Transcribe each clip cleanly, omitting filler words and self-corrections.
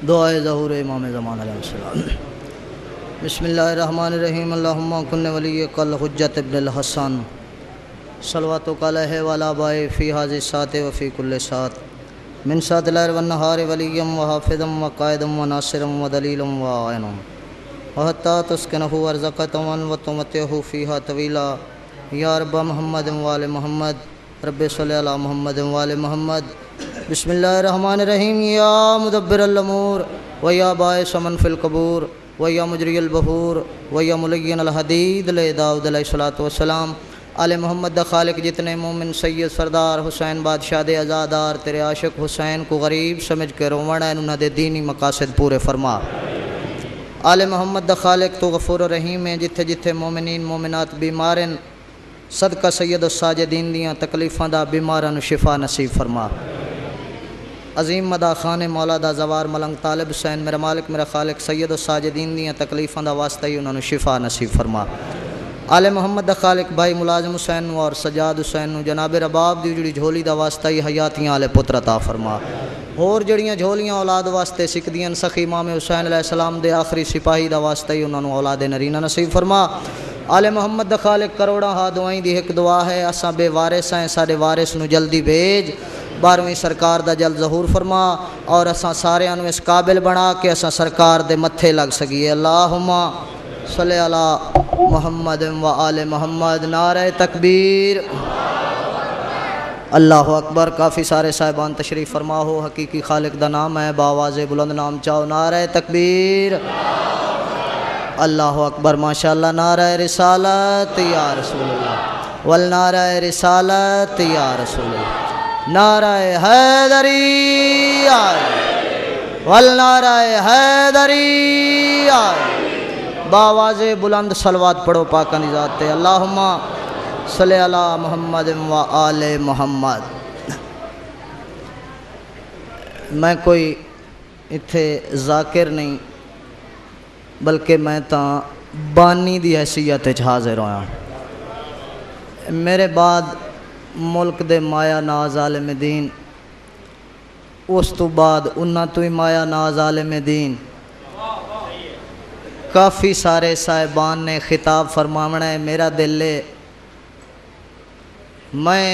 दुआए ज़हूर इमाम ज़मान अलैहिस्सलाम। बिस्मिल्लाहिर्रहमानिर्रहीम। अल्लाहुम्मा कुन्न वली कल हुज्जत इब्नुल हसन सलवातु अलैहि वला बाए फ़ी हाज़ि सात व फ़ी कुल्लि सात मिन सातिल लैल वन नहार वलिय्यम व हाफ़िज़म व क़ाइदम व नासिरम व दलीलम व आइनम व हत्ता तुस्किनहु अर्ज़क़तवन व तुमतिहु फ़ीहा तवीला या रब्ब मुहम्मद व आले मुहम्मद रब्बि सल्लि अला मुहम्मद व आले मुहम्मद। बिस्मिल्लाहिर्रहमानिर्रहीम। या मुदब्बिरल अमूर व या बाइस मन फ़िल क़बूर व या मुजरियल बहूर व या मुलय्यिनल हदीद ले दाऊद अलैहिस्सलातु वस्सलाम। आले मोहम्मद द खालिक जितने मोमिन सैयद सरदार हुसैन बादशाह दे आज़ादार तेरे आशिक हुसैन को गरीब समझ के रोवण है उन्होंने दे दीनी मकासद पूरे फरमा। आले मोहम्मद द खालिक तो गफूर रहीम है जिथे जिथे मोमिनीन मोमिनात बीमारन सदका सैयद साजिदीन दियाँ तकलीफ़ां दा बीमारां नूं शिफा नसीब फरमा। अजीम मदा खान मौला दा जवार मलंग तालिब हुसैन मेरा मालिक मेरा खालिक सैयद साजिदीन दियाँ तकलीफ़ां दा वास्ता ही उन्होंने शिफा नसीब फरमा। आले मोहम्मद द खालिक भाई मुलाजिम हुसैन और सजाद हुसैन जनाब रबाब दी जड़ी झोली दा वास्ता ही हयातियाँ आले पुत्र अता फरमा। होर जड़ियाँ झोलियाँ औलाद वास्ते सिकदियां सखी इमाम हुसैन अलैहिस्सलाम दे आखिरी सिपाही दा वास्ता ही उन्होंने औलाद नरीना नसीब फरमा। आले मोहम्मद द खालिक करोड़ा हा दुआई दी एक दुआ है असां बेवारिस हैं साडे वारिस नूं जल्दी भेज 12वीं सरकार दा जल्द ज़हूर फरमा और असां सारियां नूं इस काबिल बना के असां सरकार दे मत्थे लग सकीए। अल्लाहुम्मा सल्ले अला मुहम्मद व आले मुहम्मद। नारे तकबीर अल्लाह अकबर। काफ़ी सारे साहिबान तशरीफ़ फरमा हो हकीकी खालिक दा नाम है बावाज़े बुलंद नाम चाहो। नारे तकबीर अल्लाह अकबर माशाअल्लाह। नारे रिसालत या रसूलुल्लाह वल नारे रिसालत या रसूलुल्लाह। नारे हैदरी वल नारे हैदरी बावाज़े बुलंद सलवात पढ़ो पाक निजात। अल्लाहुम्मा सल्ले अला मुहम्मद व आले मुहम्मद। मैं कोई इत्थे जाकिर नहीं बल्कि मैं तो बानी दी हैसियत हाजिर होया। मेरे बाद मुल्क दे माया नाज आलिम दीन उस तो बाद उन्ना तो ही माया नाज आलिम दीन काफ़ी सारे साहिबान ने खिताब फरमावना है। मेरा दिल है मैं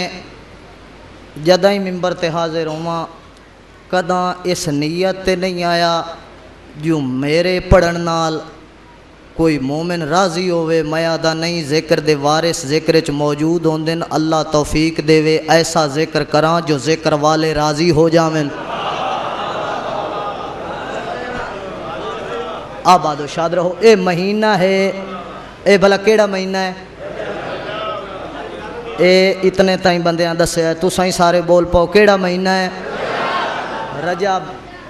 जदा ही मिंबर ते हाजिर होवां कदा इस नीयत ते नहीं आया जो मेरे पढ़न नाल कोई मोमिन राज़ी होवे। मैं आदा नहीं जिक्र दे वारिस जिक्र च मौजूद होंदे न। अल्लाह तौफीक देवे ऐसा जिक्र करां जो जिक्र वाले राज़ी हो जावें। आबाद शाद रहो। ये महीना है ये भला केड़ा महीना है ये इतने ताई बंदियां दस्या तुसां ही सारे बोल पाओ केड़ा महीना है। रजब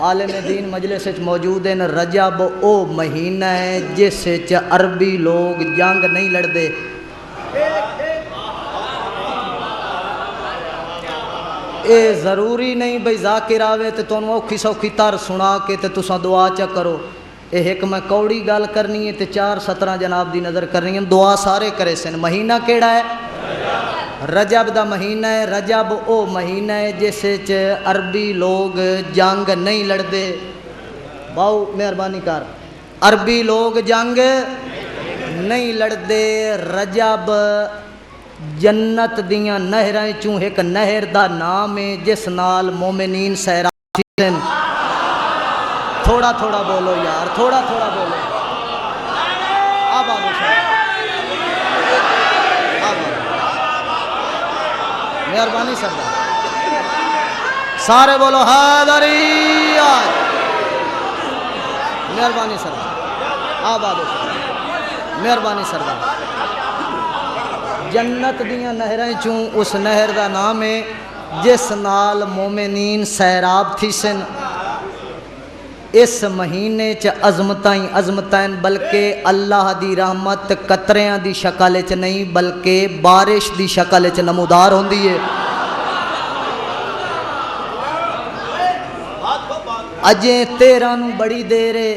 आलिम दीन मजलिस मौजूद हैं। रजब ओ महीना है जिस अरबी लोग जंग नहीं लड़ते। ये ज़रूरी नहीं बई जाकिर आवे तो तुहानू औखी सौखी तर सुना के तो तुसां दुआ च करो। ये एक मैं कौड़ी गल करनी है तो 4 17 जनाब की नज़र करनी है। दुआ सारे करे सन। महीना केड़ा है रजब दा महीना है। रजब ओ महीना है जिस अरबी लोग जंग नहीं लड़ते। बाऊ मेहरबानी कर अरबी लोग जंग नहीं लड़ते। रजब जन्नत दियां नहरां चों एक नहर दा नाम है जिस नाल मोमिनीन सैराब सन। थोड़ा थोड़ा बोलो यार थोड़ा थोड़ा बोलो। अब मेहरबानी सरदार सारे बोलो हैदरी। मेहरबानी सरदार आबाद मेहरबानी सरदार। जन्नत दियां नहरां चों उस नहर का नाम है जिस नाल मोमिनीन सैराब थी सन। इस महीने च अजमतां बल्कि अल्लाह दी रहमत कतरियां दी शक्ल च नहीं बल्कि बारिश दी शक्ल च नमूदार होंदी है। अजे 13 नूं बड़ी देर है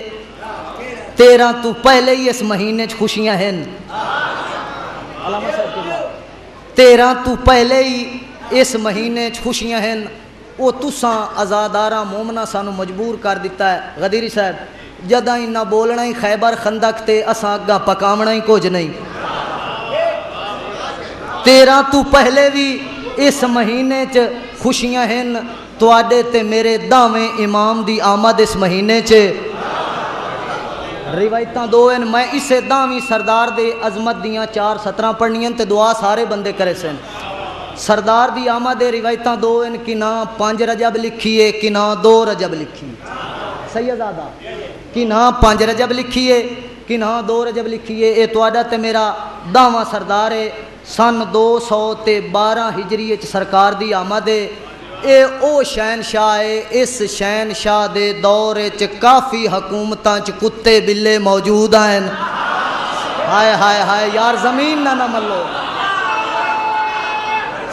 13 तो पहले ही इस महीने च खुशियां हैं। 13 तो पहले ही इस महीने च खुशियां हैं। वो तुसा आज़ादारा मोमना सानू मजबूर कर दिता है। गदीरी साहब जदा इन्ना बोलना ही खैबर खंदक ते असा अगा पकावना ही कुछ नहीं। 13 तू पहले भी इस महीने च खुशियां हैं तुहाडे ते मेरे दावें इमाम दी आमद इस महीने च रिवायत दो हैं। मैं इसे दावी सरदार दे अजमत दियाँ 4 सतरां पढ़नियां ते दुआ सारे बंदे करे सन। सरदार दी आमद रिवायत दो हैं कि ना 5 रजब लिखिए कि ना 2 रजब लिखिए। सैयदादा कि ना 5 रजब लिखिए कि ना 2 रजब लिखिए। ये तुहाडा ते मेरा दावा सरदार है। सन 212 हिजरी सरकार दी आमद है। ये ओ शहनशाह है। इस शहनशाह दे दौर च काफ़ी हुकूमतां च कुत्ते बिल्ले मौजूद हैं। हाय हाय हाय यार जमीन ना मल्लो।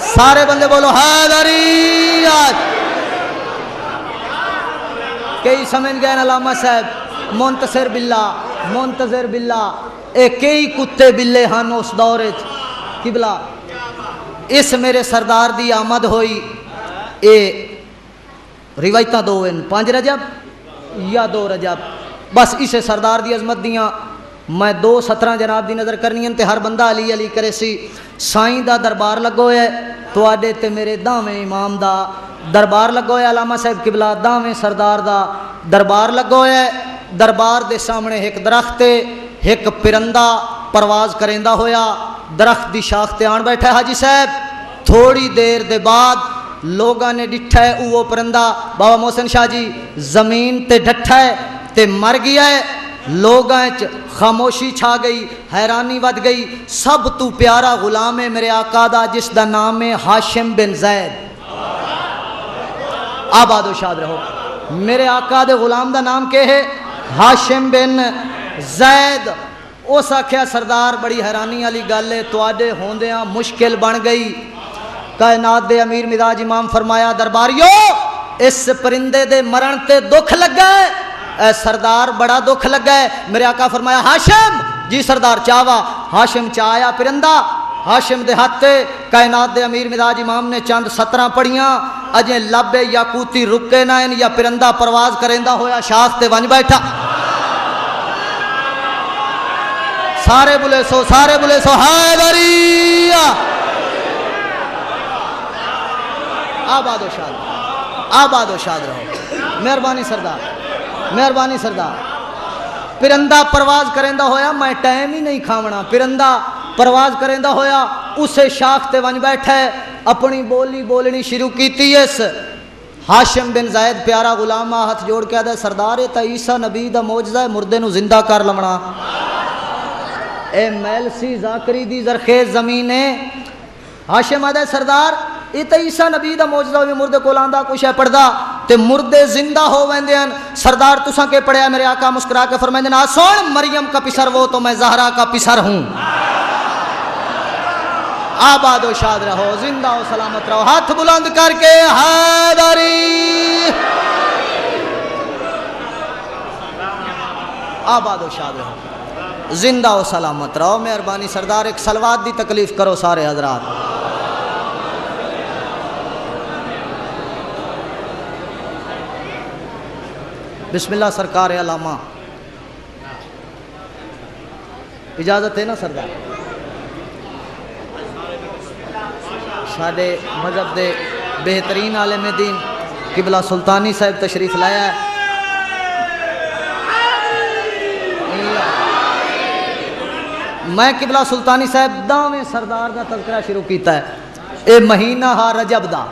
सारे बंदे बोलो हैदरियत। कई समझ गए अलामा साहब मुंतसिर बिल्ला ये कई कुत्ते बिल्ले हैं उस दौर च। किबला इस मेरे सरदार दी आमद हुई। ये रिवायत 2 हैं 5 रजब या 2 रजब। बस इसे सरदार दी अजमत दियाँ मैं 2 17 जनाब दी नज़र करनी है। हर बंदा अली अली करे सी। साईं दा दरबार लगो है तुहाडे ते मेरे दावें इमाम दा दरबार लगो है। अलामा साहब किबला दावें सरदार दा दरबार लगो है। दरबार दे सामने एक दरख्त है। एक परिंदा परवाज करेंदा होया दरख्त दी शाख ते आन बैठा है। हाजी साहब थोड़ी देर दे बाद लोगों ने डिठा है वो परिंदा बाबा मोहसिन शाह जी जमीन ते डठा है ते मर गया है। लोगों च खामोशी छा गई, हैरानी वध गई। सब तू प्यारा गुलाम है मेरे आका दा जिसका नाम है हाशिम बिन जैद। आबादो शाद रहो। मेरे आका दे गुलाम दा नाम के है हाशिम बिन जैद। उस आख्या सरदार बड़ी हैरानी वाली गल है तुहाडे होंदियां मुश्किल बन गई। कायनात दे अमीर मिजाज इमाम फरमाया दरबारियो इस परिंदे दे मरण ते दुख लगा है। सरदार बड़ा दुख लगा है। मेरे आका फरमाया हाशिम जी सरदार चावा। हाशिम चाया परिंदा हाशिम दे हाथे। कायनात दे अमीर मिजाज इमाम ने चंद 17 पढ़ियां अजे लाबे याकूती रुके ना इन या परिंदा परवाज करेंदा होया शाख ते वन बैठा। सारे बुले सो हैदरिया। आबादो शाद रहो। मेहरबानी सरदार। परिंदा परवाज करेंदा होया मैं टाइम ही नहीं खावना। परिंदा परवाज करेंदा होया उसे शाख ते वन बैठे अपनी बोली बोलनी शुरू की। इस हाशिम बिन जायद प्यारा गुलामा हाथ जोड़ के आदा सरदार ये तो ईसा नबी दा मौजज़ा है मुर्दे नू जिंदा कर लवना। ए मैलसी जाकरी दी जरखेज जमीन है। हाशिम आदा सरदार ये तो ईसा नबी दा मौजज़ा होवे मुर्दे कोल आंदा कुछ है पढ़दा ते मुर्दे जिंदा हो वेंदे हन। सरदार तुसा के पढ़िया। मेरे आका मुस्कुरा के फरमाते ना सुन मरियम का पिसर वो तो मैं ज़हरा का पिसर हूँ। आबादो शाद रहो जिंदा हो सलामत रहो। हाथ बुलंद करके हैदरी। आबादो शाद रहो जिंदा हो सलामत रहो। मेहरबानी सरदार एक सलवात दी तकलीफ करो सारे हजरात। बिस्मिल्लाह सरकार अलामा इजाजत है ना सरदार। साडे मजहब दे बेहतरीन आलिम दीन किबला सुल्तानी साहब तशरीफ लाया है। मैं किबला सुल्तानी साहब दावें सरदार का तज़किरा शुरू किया है। ये महीना हा रजब दा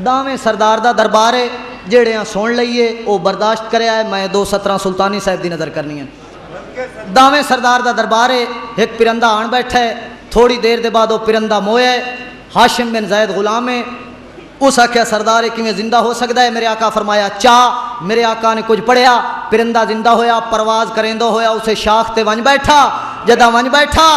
दावें सरदार का दरबार है। जेड़े सुन लीए वो बर्दाश्त करे। मैं 217 सुल्तानी साहब की नज़र करनी है। दावें सरदार का दरबार है। एक परिंदा आन बैठा है। थोड़ी देर के बाद वो परिंदा मोया है। हाशिम बिन जायद गुलाम है। उस आख्या सरदार किवें जिंदा हो सकता है। मेरे आका फरमाया चा। मेरे आका ने कुछ पढ़िया परिंदा जिंदा होया परवाज करेंदा होया उसे शाख ते वन बैठा। जदा वन बैठा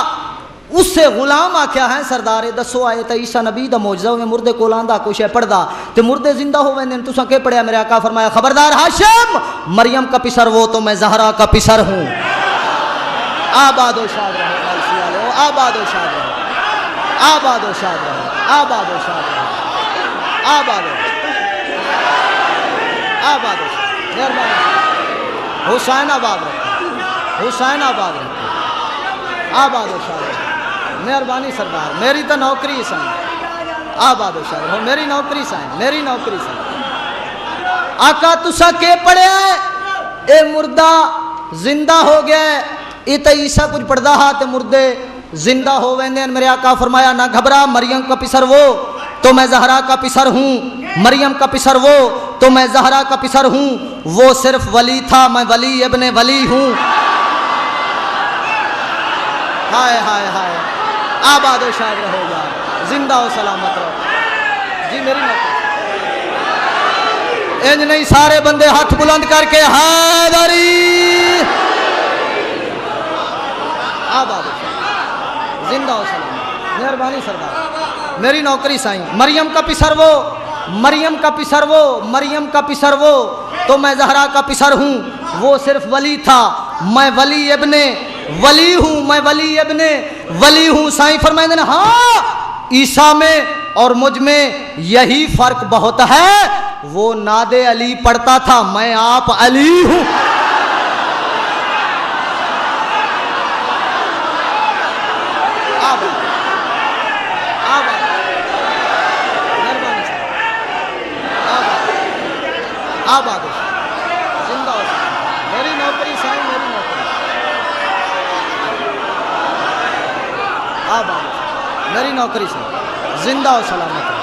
उससे गुलाम आख्या है सरदार दसो आए तो ईसा नबी दा मौजज़ा होवे मुर्दे कोल आंदा कुछ है पढ़दा ते मुर्दे जिंदा हो वेंदे तुसां के पढ़िया। मेरे आका फरमाया खबरदार हाशिम मरियम का पिसर वो तो मैं ज़हरा का पिसर हूँ। आबादो शाद रहो। आबादो शाद रहो। आबादो शाद रहो। आबादो शाद रहो। आबादो आबाद हो, मेहरबानी, हुसैन आबाद रखे, हुसैन आबाद रखे, आबाद हो शाह, मेहरबानी सरदार, मेरी तो नौकरी साईं, आबाद हो शाह, मेरी नौकरी साईं, मेरी नौकरी साईं। आका तुसा के पढ़िया ए मुर्दा जिंदा हो गया, ये तो ईसा कुछ पढ़दा हा ते मुर्दे जिंदा हो वेंदे। मेरे आका फरमाया ना घबरा, मरियम का पिसर वो तो मैं जहरा का पिसर हूँ, मरियम का पिसर वो तो मैं जहरा का पिसर हूँ, वो सिर्फ वली था, मैं वली इब्ने वली हूँ। हाय हाय हाय, आबाद हो शाद रहो यार, जिंदा हो सलामत रहो जी। मेरी नौकरी इंज नहीं, सारे बंदे हाथ बुलंद करके हैदरी, आबाद हो, जिंदा हो सलामत, मेहरबानी सरदार, मेरी नौकरी साईं। मरियम का पिसर वो, मरियम का पिसर वो, मरियम का पिसर वो तो मैं जहरा का पिसर हूँ, वो सिर्फ वली था, मैं वली इब्ने वली हूँ, मैं वली इब्ने वली हूँ। साईं फरमाते हैं हाँ, ईसा में और मुझ में यही फर्क बहुत है, वो नादे अली पढ़ता था, मैं आप अली हूँ। आबाद हो, जिंदा हो, मेरी नौकरी साईं, मेरी नौकरी, आबाद हो, मेरी नौकरी साईं, जिंदा हो सलामत हो।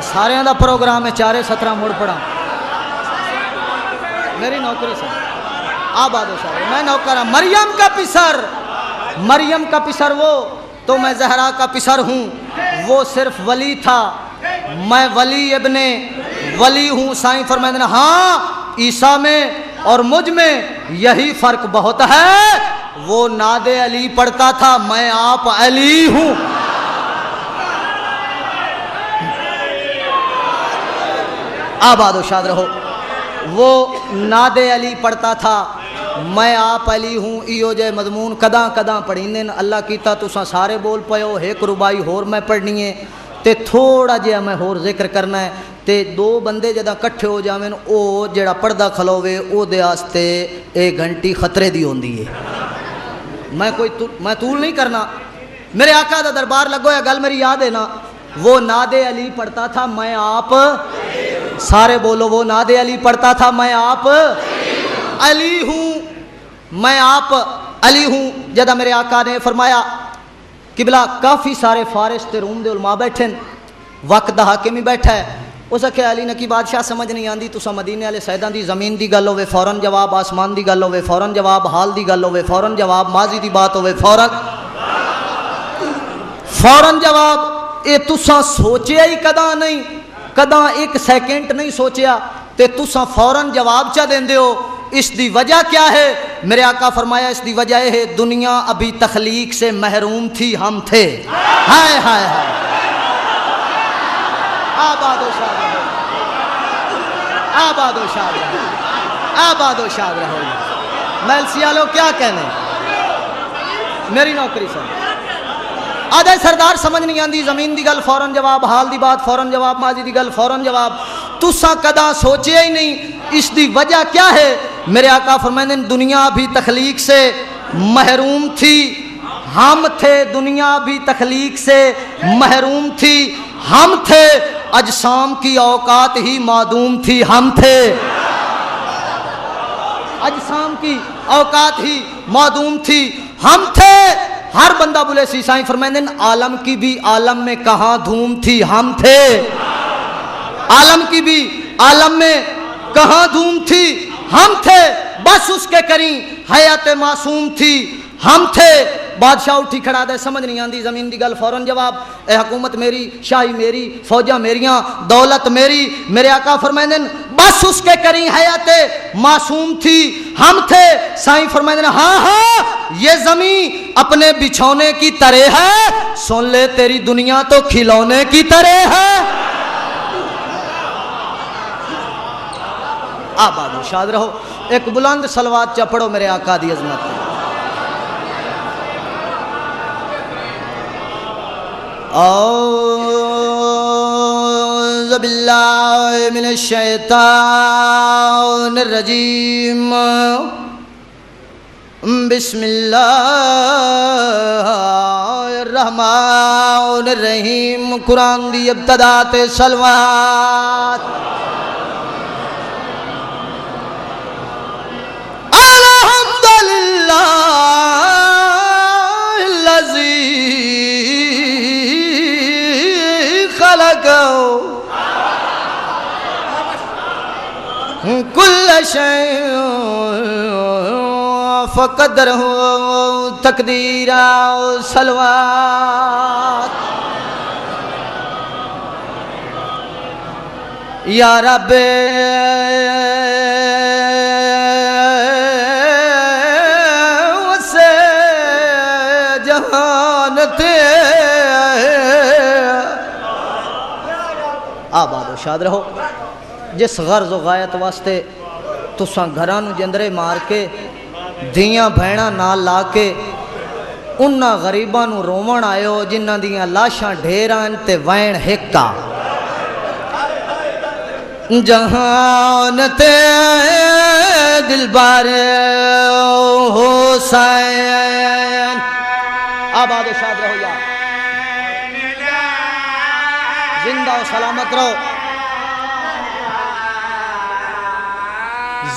सारे का प्रोग्राम है, 4:17 मुड़ पड़ा, मेरी नौकरी साईं, आबाद हो सारे, मैं नौकर। मरियम का पिसर, मरियम का पिसर वो तो मैं जहरा का पिसर हूँ, वो सिर्फ वली था, मैं वली इब्ने वली हूँ। साईं फरमाते हैं हाँ, ईसा में और मुझ में यही फर्क बहुत है, वो नादे अली पढ़ता था, मैं आप अली हूँ। आबाद हो शाद रहो, वो नादे अली पढ़ता था, मैं आप अली हूँ। इो जे मजमून कदा कदा पढ़ींदे न, अल्लाह कीता तुसा सारे बोल पयो, एक रुबाई होर मैं पढ़नी है ते थोड़ा जिहा मैं होर जिक्र करना है, ते दो बंदे जदा कट्ठे हो जावें, ओ जेड़ा पढ़दा खलोवे ओदे आस्ते एक घंटी खतरे दी होंदी है। मैं कोई मैं तूल नहीं करना, मेरे आका दा दरबार लगो है, गल मेरी याद है ना, वो नादे अली पढ़ता था, मैं आप, सारे बोलो, वो नादे अली पढ़ता था, मैं आप अली हूँ, मैं आप अली हूँ। जदा मेरे आका ने फरमाया किबला काफ़ी सारे फारिस ते रूम दे उलमा बैठे, वक्त दा हाकिम ही बैठा है, उस आख्या अली नकी बादशाह समझ नहीं आती, तुसा मदीने वाले सैदां दी ज़मीन दी गल होवे फौरन जवाब, आसमान दी गल होवे फौरन जवाब, हाल दी गल होवे फौरन जवाब, माजी दी बात होवे फौरन जवाब। ये तुसा सोचिया ही कदा नहीं, कदा एक सेकंड नहीं सोचिया ते तुसा फौरन जवाब चा देंदे हो। इसकी वजह क्या है? मेरे आका फरमाया इसकी वजह है दुनिया अभी तखलीक से महरूम थी, हम थे। हाय हाय हाय, आबाद हो शाद रहो, आबाद हो शाद रहो, आबाद हो शाद रहो। मैलसियालो क्या कहने, मेरी नौकरी सर आजा सरदार समझ नहीं आती, जमीन की गल फौरन जवाब, हाल की बात फौरन जवाब, माजी की गल फौरन जवाब, तुसा कदा सोचे ही नहीं। इसकी वजह क्या है? मेरे आका फरमाते हैं दुनिया भी तखलीक से महरूम थी, हम थे। दुनिया भी तखलीक से महरूम थी, हम थे। अजसाम की औकात ही मादूम थी, हम थे। अजसाम की औकात ही मादूम थी, हम थे। हर बंदा बोले सी साईं फरमाते हैं आलम की भी आलम में कहाँ धूम थी, हम थे। आलम की भी आलम में कहाँ धूम थी, हम थे। बस उसके करी हयात मासूम थी, हम थे। बादशाह उठी खड़ा दे, समझ नहीं आती, जमीन की गल फौरन जवाब। ए हुकूमत मेरी, शाही मेरी, फौजा मेरियां, दौलत मेरी। मेरे आका फरमाते हैं बस उसके करी हयात मासूम थी, हम थे। साईं फरमाते हैं हाँ हाँ ये जमीन अपने बिछौने की तरह है, सुन ले तेरी दुनिया तो खिलौने की तरह है। आबाद हो शाद रहो। एक बुलंद सलवात चा पढ़ो मेरे आका दी अजमत। औज़ु बिल्लाहि मिनश शैतानिर रजीम बिस्मिल्लाहिर रहमानिर रहीम। कुरान दी इब्तिदा ते सलवात। अल्हम्दुलिल्लाहिल्लज़ी खलक़ो कुल्ल शैइन फ़क़दरहू तक़दीरा। सलवात। या रब्बे वसे जहान ते आबाद शाद रहो। जिस गर्ज गायत वास्ते तुसा घरां नूं जंदरे मार के धियां भैणां नाल ला के उन्हां गरीबां नूं रोवण आयो जिन्हां दियां लाशां ढेरां ते वैण हिक्का। जहान ते दिलबार हुसैन। आबाद शाद रहो यार, जिंदा और सलामत रहो।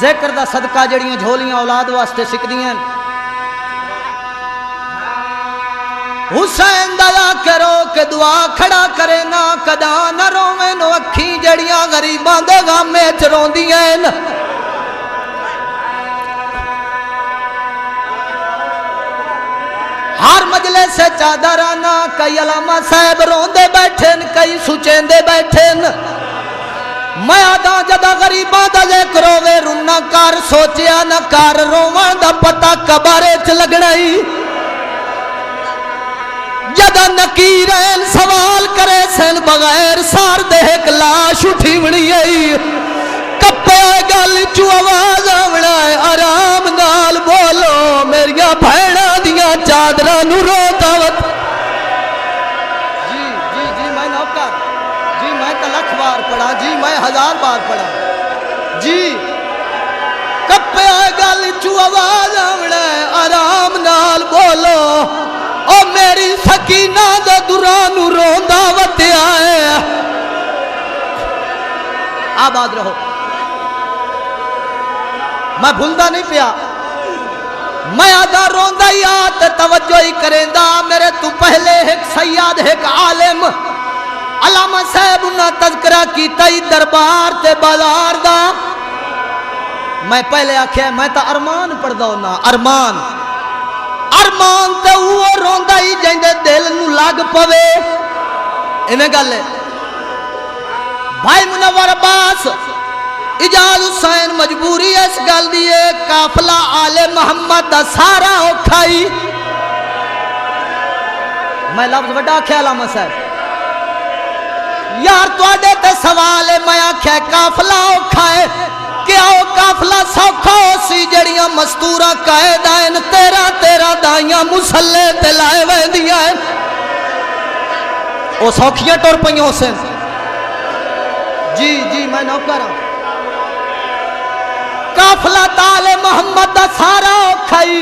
जिक्र दा सदका जड़ियां झोलियां औलाद वास्ते सिकदियां। हुसैन दया करो के दुआ खड़ा करे ना कदा न रोवे नो अखी जड़ियां गरीबां दे गामे च रोंदियां। हर मजले से चादर आना कई अलामा साहब रोंदे बैठे कई सुचेंदे बैठे। मैं आदा जदा गरीबां दा जिक्र होवे रुना कर सोचिया न कर रोवण दा पता कबारे च लगना ही। जदा नकीरैन सवाल करे सन बगैर सार दे एक लाश उठी बनी आई। कप्पे गल चू आवाज आवना है आराम नाल बोलो मेरिया भैणा दियां चादरां नूं रो दावत। जी जी जी मैं नौकर जी, मैं तो लख बार पढ़ा जी, मैं 1000 बार पढ़ा जी। कप्पे गल चू आवाज आवना है आराम नाल बोलो ओ मेरी सकीना दे दुरां नूं रोंदा वत्या है। आबाद रहो। मैं भूलदा नहीं पिया, मैं आदा रोंदा ही आ ते तवज्जो ही करेंदा। मेरे तू पहले एक सैयद एक आलिम अलामा साहब उन्हां तज़किरा कीता ही दरबार ते बाजार दा। मैं पहले आख्या मैं तो अरमान पढ़दा होना। अरमान अरमान तो वो रोंदा ही जिंदे दिल नूं लग पवे। इवें गल है भाई मुनव्वर अब्बास इजाज हुसैन मजबूरी इस गल दी है काफला आले मोहम्मद दा सारा औखा ही। मैं लफ्ज वड्डा आख्या अलामा साहब यार तुहाडे ते सवाल है। मैं आख्या काफला औखा है क्या वो काफला सौखा हो सी जड़ियां मस्तूरा कायदा तेरा तेरा दाइयां मुसल्ले ते लाए वैंदियां वो सौखियां टुर पईयां से। जी जी मैं नौकर हां। काफला ताले मोहम्मद दा सारा औखा ही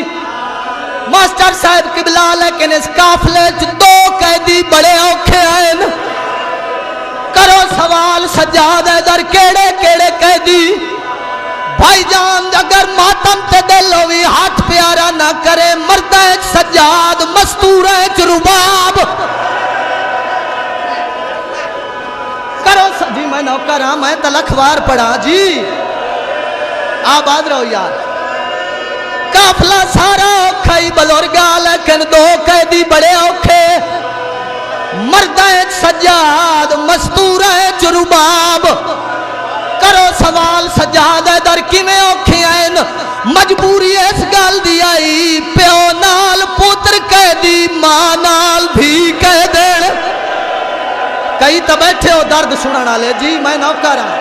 मास्टर साहब किबला, लेकिन इस काफले च 2 कैदी बड़े औखे आए न। करो सवाल सज्जाद इधर केड़े केड़े कैदी भाईजान अगर मातम ते दिल होवी हाथ प्यारा ना करे। मर्दा सज्जाद मस्तूरा च रुबाब। करो जी मैं नौकर हां, मैं तो लखवार पढ़ा जी। आबाद रहो यार। काफला सारा औखा ही बुजुर्गा, लेकिन 2 कैदी बड़े औखे। मर्दा सज्जाद मस्तूरा च रुबाब। करो सवाल सज्जाद इधर किवें औखे आए न। मजबूरी इस गल दी आई प्यो नाल पुत्र कैदी मां नाल भी कह देण। कई तो बैठे हो दर्द सुनने वाले जी। मैं नौकर हां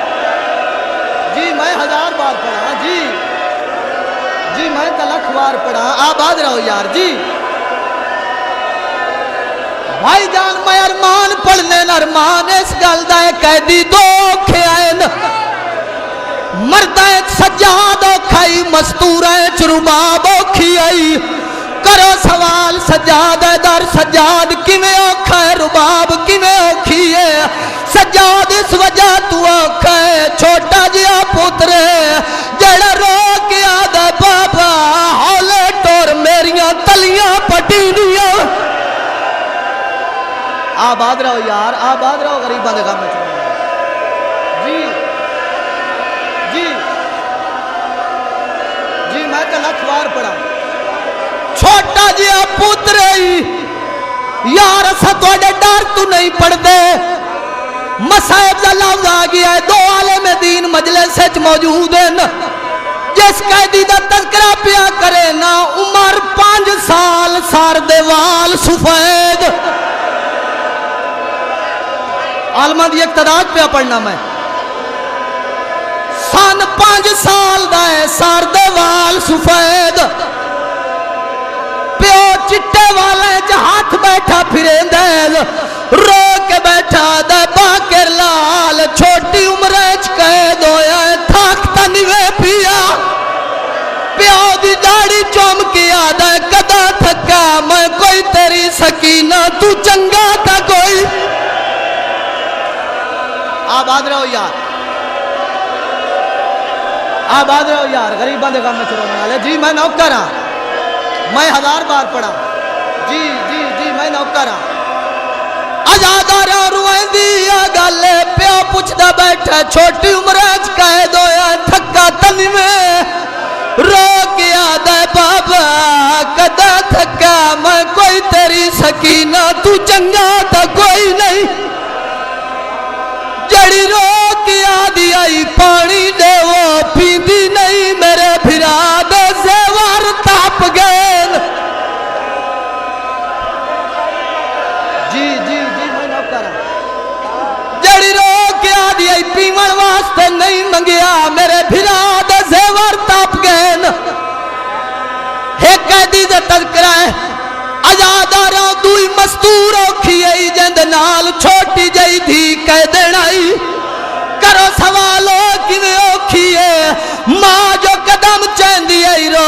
जी, मैं 1000 बार पढ़ा जी जी, मैं तो लख बार पढ़ा। आबाद रहो यार जी। भाई जान मैं अरमान पढ़ने न अरमान इस गल दा कैदी दो औखे आए न मरदा सज्जाद औखाई मस्तूरा च रुबाब औखी आई करो सवाल सज्जाद दर सज्जाद किवें औखा है रुबाब किवें औखी है सज्जाद इस वजह तू औखा है छोटा जिहा पुत्र जड़ा रो के आदा बाबा हौले टोर मेरियां तलियां पटी दियां। आबाद रहो यार आबाद रहो गरीबां दे काम में जी जी जी मैं तो लखवार पढ़ा छोटा जिहा पुत्र यार असा थोड़े डर तू नहीं पढ़ते मसाइब का लफ्ज आ गया है दो आलिम दीन मजलिस मौजूद हैं जिस कैदी का तज़किरा पिया करे ना उम्र 5 साल सार दे वाल सफेद आलमा की एक तादाद पे पढ़ना मैं सन 5 साल दा है सार दे वाल सफेद प्यो चिट्टे वाले च हाथ बैठा फिरे रो के बैठा दे बाकर लाल छोटी उम्र च कैद होया थक तनिवे पिया प्यो दी दाढ़ी चमकी आदा कदा थका मैं कोई तेरी सकीना तू चंगा था कोई। आबाद रहो यार आबाद रहो यार गरीबां दे काम में चुरा वाले जी मैं नौकर हाँ मैं 1000 बार पढ़ा जी जी जी मैं नौकर हाँ आजादारा रुएंदी गल प्यो पुछदा बैठा छोटी उम्र च कैद होया थका तनिवे रो के आदा बाबा कदा थका मैं कोई तेरी सकीना तू चंगा था कोई नहीं जड़ी रो के आदि आई पानी दे वो पींदी नहीं मेरे फिरा दे जेवर ताप गए जी जी जी मैं नौकर जड़ी रो के आदि आई पीवन वास्ते नहीं मंगिया मेरे फिरा दे जेवर ताप गए एक कैदी दे तज़किरा है आजादारा दुई मस्तूर औखी आई जिंद नाल छोटी जई थी कह देना करो सवालो किवें औखी है मां जो कदम चैंदी आई रो